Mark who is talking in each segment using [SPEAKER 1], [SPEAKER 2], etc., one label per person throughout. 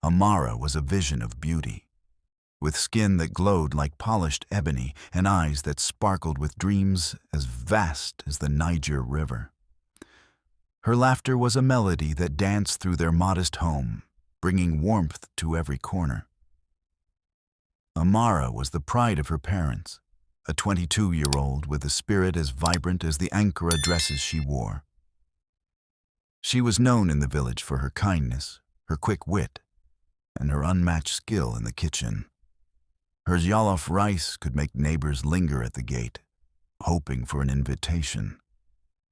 [SPEAKER 1] Amara was a vision of beauty, with skin that glowed like polished ebony and eyes that sparkled with dreams as vast as the Niger River. Her laughter was a melody that danced through their modest home, bringing warmth to every corner. Amara was the pride of her parents, a 22-year-old with a spirit as vibrant as the Ankara dresses she wore. She was known in the village for her kindness, her quick wit, and her unmatched skill in the kitchen. Her jollof rice could make neighbors linger at the gate, hoping for an invitation,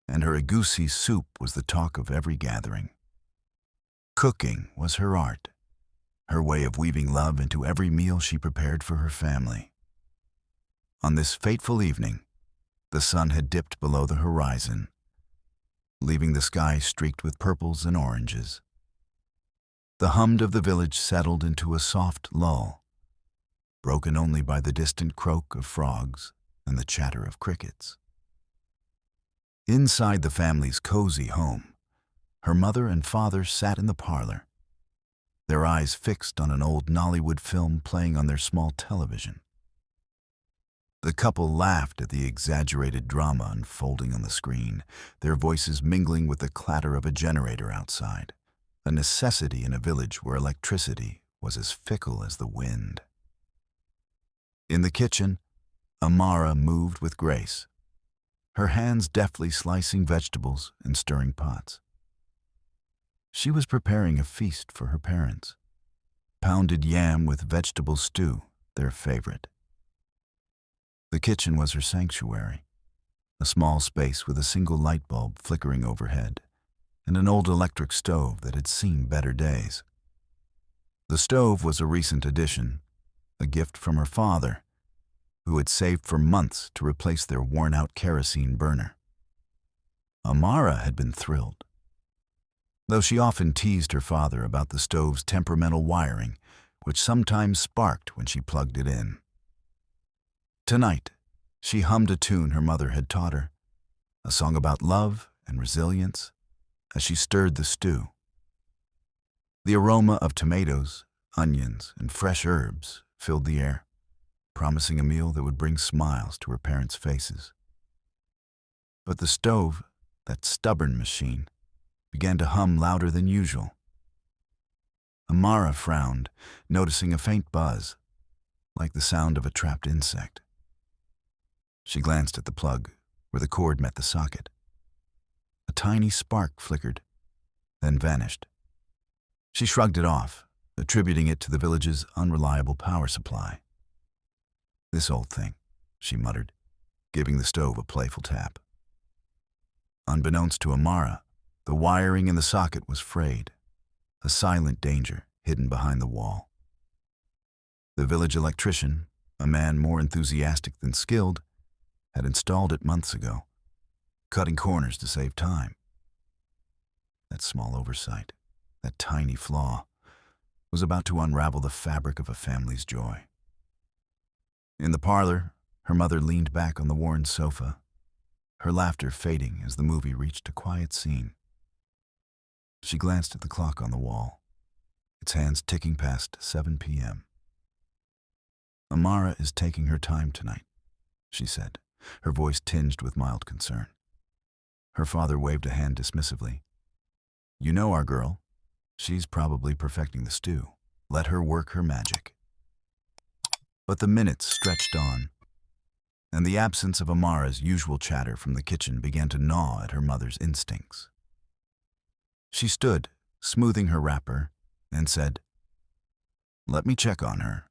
[SPEAKER 1] and her egusi soup was the talk of every gathering. Cooking was her art, her way of weaving love into every meal she prepared for her family. On this fateful evening, the sun had dipped below the horizon, leaving the sky streaked with purples and oranges. The hum of the village settled into a soft lull, broken only by the distant croak of frogs and the chatter of crickets. Inside the family's cozy home, her mother and father sat in the parlor, their eyes fixed on an old Nollywood film playing on their small television. The couple laughed at the exaggerated drama unfolding on the screen, their voices mingling with the clatter of a generator outside, a necessity in a village where electricity was as fickle as the wind. In the kitchen, Amara moved with grace, her hands deftly slicing vegetables and stirring pots. She was preparing a feast for her parents, pounded yam with vegetable stew, their favorite. The kitchen was her sanctuary, a small space with a single light bulb flickering overhead, and an old electric stove that had seen better days. The stove was a recent addition, a gift from her father, who had saved for months to replace their worn-out kerosene burner. Amara had been thrilled, though she often teased her father about the stove's temperamental wiring, which sometimes sparked when she plugged it in. Tonight, she hummed a tune her mother had taught her, a song about love and resilience, as she stirred the stew. The aroma of tomatoes, onions, and fresh herbs filled the air, promising a meal that would bring smiles to her parents' faces. But the stove, that stubborn machine, began to hum louder than usual. Amara frowned, noticing a faint buzz, like the sound of a trapped insect. She glanced at the plug, where the cord met the socket. A tiny spark flickered, then vanished. She shrugged it off, attributing it to the village's unreliable power supply. "This old thing," she muttered, giving the stove a playful tap. Unbeknownst to Amara, the wiring in the socket was frayed, a silent danger hidden behind the wall. The village electrician, a man more enthusiastic than skilled, had installed it months ago, cutting corners to save time. That small oversight, that tiny flaw, was about to unravel the fabric of a family's joy. In the parlor, her mother leaned back on the worn sofa, her laughter fading as the movie reached a quiet scene. She glanced at the clock on the wall, its hands ticking past 7 p.m. "Amara is taking her time tonight," she said, her voice tinged with mild concern. Her father waved a hand dismissively. "You know our girl. She's probably perfecting the stew. Let her work her magic." But the minutes stretched on, and the absence of Amara's usual chatter from the kitchen began to gnaw at her mother's instincts. She stood, smoothing her wrapper, and said, "Let me check on her.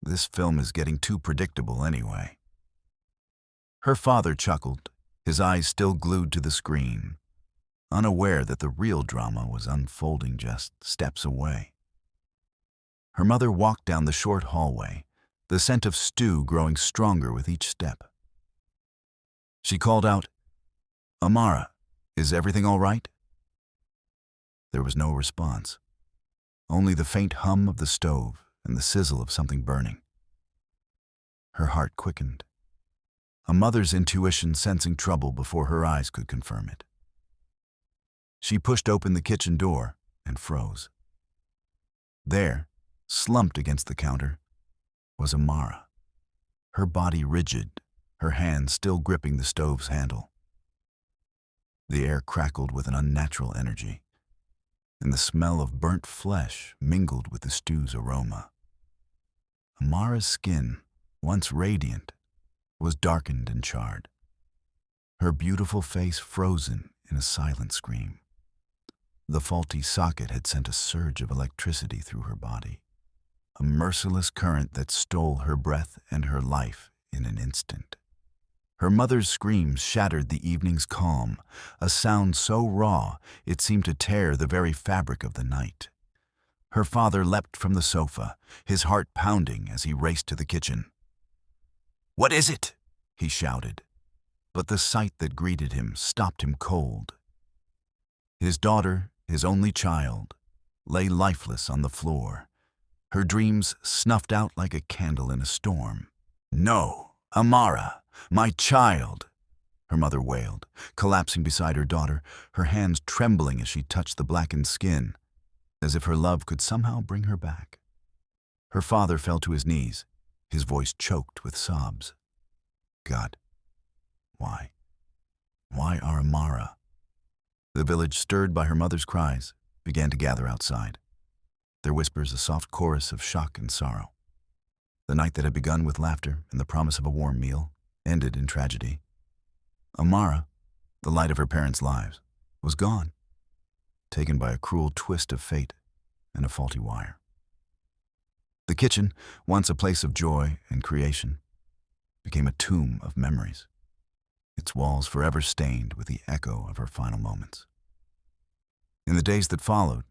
[SPEAKER 1] This film is getting too predictable anyway." Her father chuckled, his eyes still glued to the screen, unaware that the real drama was unfolding just steps away. Her mother walked down the short hallway, the scent of stew growing stronger with each step. She called out, "Amara, is everything all right?" There was no response, only the faint hum of the stove and the sizzle of something burning. Her heart quickened, a mother's intuition sensing trouble before her eyes could confirm it. She pushed open the kitchen door and froze. There, slumped against the counter, was Amara, her body rigid, her hands still gripping the stove's handle. The air crackled with an unnatural energy, and the smell of burnt flesh mingled with the stew's aroma. Amara's skin, once radiant, was darkened and charred, her beautiful face frozen in a silent scream. The faulty socket had sent a surge of electricity through her body, a merciless current that stole her breath and her life in an instant. Her mother's screams shattered the evening's calm, a sound so raw it seemed to tear the very fabric of the night. Her father leapt from the sofa, his heart pounding as he raced to the kitchen. "What is it?" he shouted, but the sight that greeted him stopped him cold. His daughter, his only child, lay lifeless on the floor, her dreams snuffed out like a candle in a storm. "No, Amara, my child!" her mother wailed, collapsing beside her daughter, her hands trembling as she touched the blackened skin, as if her love could somehow bring her back. Her father fell to his knees, his voice choked with sobs. "God, why? Why our Amara?" The village, stirred by her mother's cries, began to gather outside, their whispers a soft chorus of shock and sorrow. The night that had begun with laughter and the promise of a warm meal ended in tragedy. Amara, the light of her parents' lives, was gone, taken by a cruel twist of fate and a faulty wire. The kitchen, once a place of joy and creation, became a tomb of memories, its walls forever stained with the echo of her final moments. In the days that followed,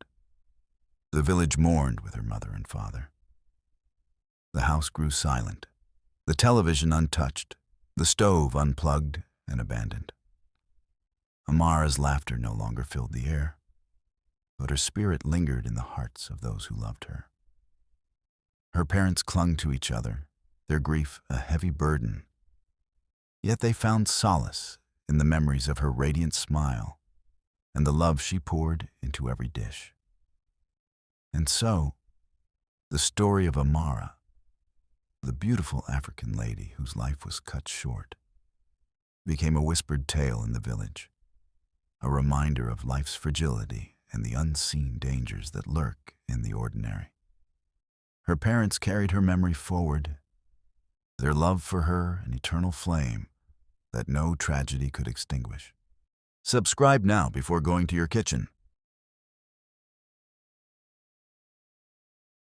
[SPEAKER 1] the village mourned with her mother and father. The house grew silent, the television untouched, the stove unplugged and abandoned. Amara's laughter no longer filled the air, but her spirit lingered in the hearts of those who loved her. Her parents clung to each other, their grief a heavy burden, yet they found solace in the memories of her radiant smile and the love she poured into every dish. And so, the story of Amara, the beautiful African lady whose life was cut short, became a whispered tale in the village, a reminder of life's fragility and the unseen dangers that lurk in the ordinary. Her parents carried her memory forward, their love for her an eternal flame that no tragedy could extinguish. Subscribe now before going to your kitchen.